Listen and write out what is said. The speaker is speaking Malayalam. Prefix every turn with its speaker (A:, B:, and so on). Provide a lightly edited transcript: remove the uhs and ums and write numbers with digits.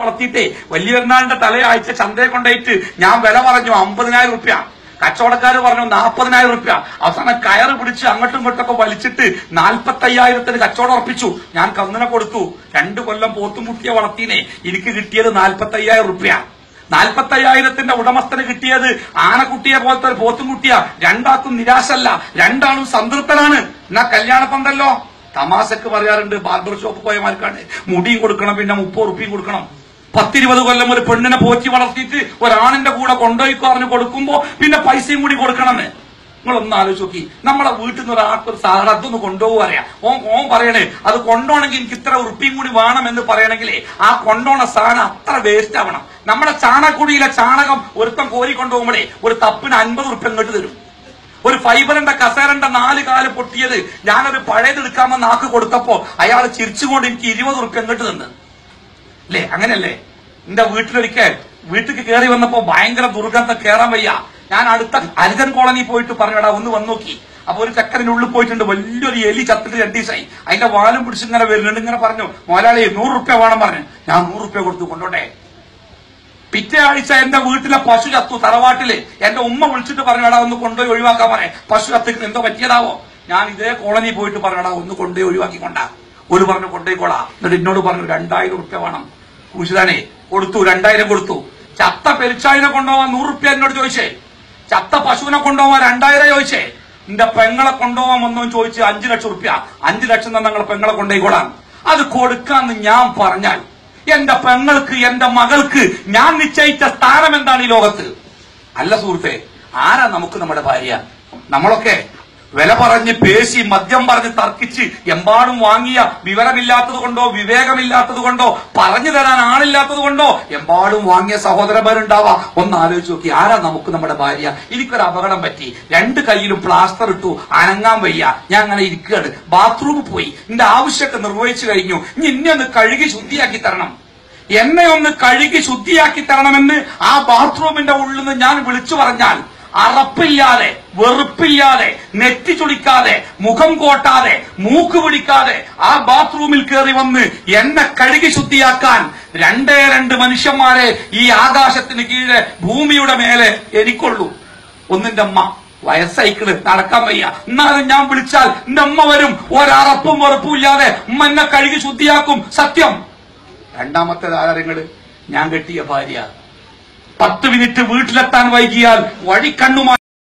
A: വളർത്തിയിട്ടേ വലിയ പെരുന്നാളിന്റെ തലയാഴ്ച ചന്തയെ കൊണ്ടുപോയിട്ട് ഞാൻ വില പറഞ്ഞു 50,000 റുപ്യ. കച്ചവടക്കാര് പറഞ്ഞു 40,000 റുപ്യ. അവസാനം കയറ് പിടിച്ച് അങ്ങോട്ടും ഇങ്ങോട്ടൊക്കെ വലിച്ചിട്ട് 45,000 കച്ചവടം ഉറപ്പിച്ചു. ഞാൻ കന്നിനെ കൊടുത്തു. 2 കൊല്ലം പോത്തുമുട്ടിയെ വളർത്തിനെ. എനിക്ക് കിട്ടിയത് 45,000 റുപ്യ. 45,000 ഉടമസ്ഥന് കിട്ടിയത് ആനക്കുട്ടിയെ പോലത്തെ ഒരു പോത്തുമുട്ടിയ. രണ്ടാക്കും നിരാശല്ല, രണ്ടാളും സംതൃപ്തനാണ്. എന്നാ കല്യാണപ്പന്തല്ലോ തമാശക്ക് പറയാറുണ്ട്, ബാർബർ ഷോപ്പ് പോയമാർക്കാണ് മുടിയും കൊടുക്കണം, പിന്നെ 30 റുപ്യയും കൊടുക്കണം. 10-20 കൊല്ലം ഒരു പെണ്ണിനെ പോറ്റി വളർത്തിയിട്ട് ഒരാണിന്റെ കൂടെ കൊണ്ടുപോയിക്കോ അറിഞ്ഞ് കൊടുക്കുമ്പോ പിന്നെ പൈസയും കൂടി കൊടുക്കണമെന്ന്. നിങ്ങളൊന്ന് ആലോചിച്ച് നോക്കി. നമ്മളെ വീട്ടിൽ നിന്ന് ഒരാൾക്കൊരു സാധനം അതൊന്ന് കൊണ്ടുപോകുക അറിയാം. ഓൻ പറയണേ അത് കൊണ്ടുപോകണമെങ്കിൽ എനിക്ക് ഇത്ര ഉറുപ്പിയും കൂടി വേണം എന്ന് പറയണമെങ്കിലേ ആ കൊണ്ടുപോണ സാധനം അത്ര വേസ്റ്റ് ആവണം. നമ്മുടെ ചാണകക്കുടിയിലെ ചാണകം ഒരുത്തം കോരി കൊണ്ടുപോകുമ്പോഴേ ഒരു തപ്പിന് 50 റുപ്യ ഇങ്ങോട്ട് തരും. ഒരു ഫൈബറിന്റെ കസേരന്റെ 4 കാല് പൊട്ടിയത് ഞാനൊരു പഴയതെടുക്കാമെന്ന് നാക്ക് കൊടുത്തപ്പോ അയാൾ ചിരിച്ചുകൊണ്ട് എനിക്ക് 20 റുപ്യ ഇങ്ങോട്ട് തന്നു. അല്ലേ? അങ്ങനെയല്ലേ? എന്റെ വീട്ടിലേക്ക് കയറി വന്നപ്പോ ഭയങ്കര ദുർഗന്ധം, കയറാൻ വയ്യ. ഞാൻ അടുത്ത ഹരിജൻ കോളനി പോയിട്ട് പറഞ്ഞടാ ഒന്ന് വന്നു നോക്കി. അപ്പൊ ഒരു ചക്കരന്റെ ഉള്ളിൽ പോയിട്ടുണ്ട്, വലിയൊരു എലി ചത്തിട്ട് 2 ദിവസമായി. അതിന്റെ വാലും പിടിച്ച് ഇങ്ങനെ വരുന്നുണ്ട്. ഇങ്ങനെ പറഞ്ഞു, മോലാളി 100 റുപ്യ വേണം പറഞ്ഞു. ഞാൻ 100 റുപ്യ കൊടുത്തു കൊണ്ടോട്ടെ. പിറ്റേ ആഴ്ച എന്റെ വീട്ടിലെ പശു ചത്തു തറവാട്ടില്. എന്റെ ഉമ്മ വിളിച്ചിട്ട് പറഞ്ഞടാ ഒന്ന് കൊണ്ടുപോയി ഒഴിവാക്കാൻ പറയാം. പശു ചത്തിട്ട് എന്തോ പറ്റിയതാവോ? ഞാൻ ഇതേ കോളനി പോയിട്ട് പറഞ്ഞടാ ഒന്ന് കൊണ്ടുപോയി ഒഴിവാക്കിക്കൊണ്ടാ. ഒരു പറഞ്ഞു കൊണ്ടുപോയിക്കോളാ. എന്നിട്ട് എന്നോട് പറഞ്ഞു 2,000 റുപ്യ വേണം. കുശിതാനെ കൊടുത്തു, 2,000 കൊടുത്തു. ചത്ത പെരിച്ചാഴിനെ കൊണ്ടുപോവാൻ 100 റുപ്യ എന്നോട് ചോദിച്ചേ. ചത്ത പശുവിനെ കൊണ്ടുപോവാൻ 2,000 ചോദിച്ചേ. എന്റെ പെങ്ങളെ കൊണ്ടുപോകാൻ വന്നോന്ന് ചോദിച്ച് 5 ലക്ഷം റുപ്യ. 5 ലക്ഷം തന്നെ ഞങ്ങളെ പെങ്ങളെ കൊണ്ടുപോയിക്കോളാൻ. അത് കൊടുക്കാന്ന് ഞാൻ പറഞ്ഞാൽ എന്റെ പെങ്ങൾക്ക്, എന്റെ മകൾക്ക് ഞാൻ നിശ്ചയിച്ച സ്ഥാനം എന്താണ് ഈ ലോകത്ത്? അല്ല സുഹൃത്തെ, ആരാ നമുക്ക് നമ്മുടെ ഭാര്യ? നമ്മളൊക്കെ വില പറഞ്ഞ് പേശി മദ്യം പറഞ്ഞ് തർക്കിച്ച് എമ്പാടും വാങ്ങിയ വിവരമില്ലാത്തത് കൊണ്ടോ വിവേകമില്ലാത്തത് കൊണ്ടോ പറഞ്ഞു തരാൻ ആളില്ലാത്തത് കൊണ്ടോ എമ്പാടും വാങ്ങിയ സഹോദരന്മാരുണ്ടാവാ. ഒന്ന് ആലോചിച്ച് നോക്കി, ആരാ നമുക്ക് നമ്മുടെ ഭാര്യ? എനിക്കൊരു അപകടം പറ്റി, 2 കൈയിലും പ്ലാസ്റ്റർ ഇട്ടു, അനങ്ങാൻ വയ്യ. ഞാൻ അങ്ങനെ ഇരിക്കുകയാണ്. ബാത്റൂമിൽ പോയി എന്റെ ആവശ്യമൊക്കെ നിർവഹിച്ചു കഴിഞ്ഞു. ഇനി എന്നെ ഒന്ന് കഴുകി ശുദ്ധിയാക്കി തരണം, എന്നെ ഒന്ന് കഴുകി ശുദ്ധിയാക്കി തരണമെന്ന് ആ ബാത്റൂമിന്റെ ഉള്ളിൽ നിന്ന് ഞാൻ വിളിച്ചു പറഞ്ഞാൽ അറപ്പില്ലാതെ, വെറുപ്പില്ലാതെ, നെറ്റി ചുളിക്കാതെ, മുഖം കോട്ടാതെ, മൂക്ക് പിടിക്കാതെ ആ ബാത്റൂമിൽ കയറി വന്ന് എന്നെ കഴുകി ശുദ്ധിയാക്കാൻ 2 മനുഷ്യന്മാരെ ഈ ആകാശത്തിന് കീഴെ ഭൂമിയുടെ മേലെ എനിക്കുള്ളൂ. ഒന്നിന്റെ അമ്മ വയസ്സൈക്കിള്, നടക്കാൻ വയ്യ. എന്നാലും ഞാൻ വിളിച്ചാൽ എന്റെ അമ്മ വരും. ഒരറപ്പും വെറുപ്പും ഇല്ലാതെ ഉമ്മ എന്നെ കഴുകി ശുദ്ധിയാക്കും. സത്യം. രണ്ടാമത്തെ ആധാരങ്ങള് ഞാൻ കെട്ടിയ ഭാര്യ 10 മിനിറ്റ് വീട്ടിലെത്താൻ വൈകിയാൽ വഴിക്കണ്ണുമായി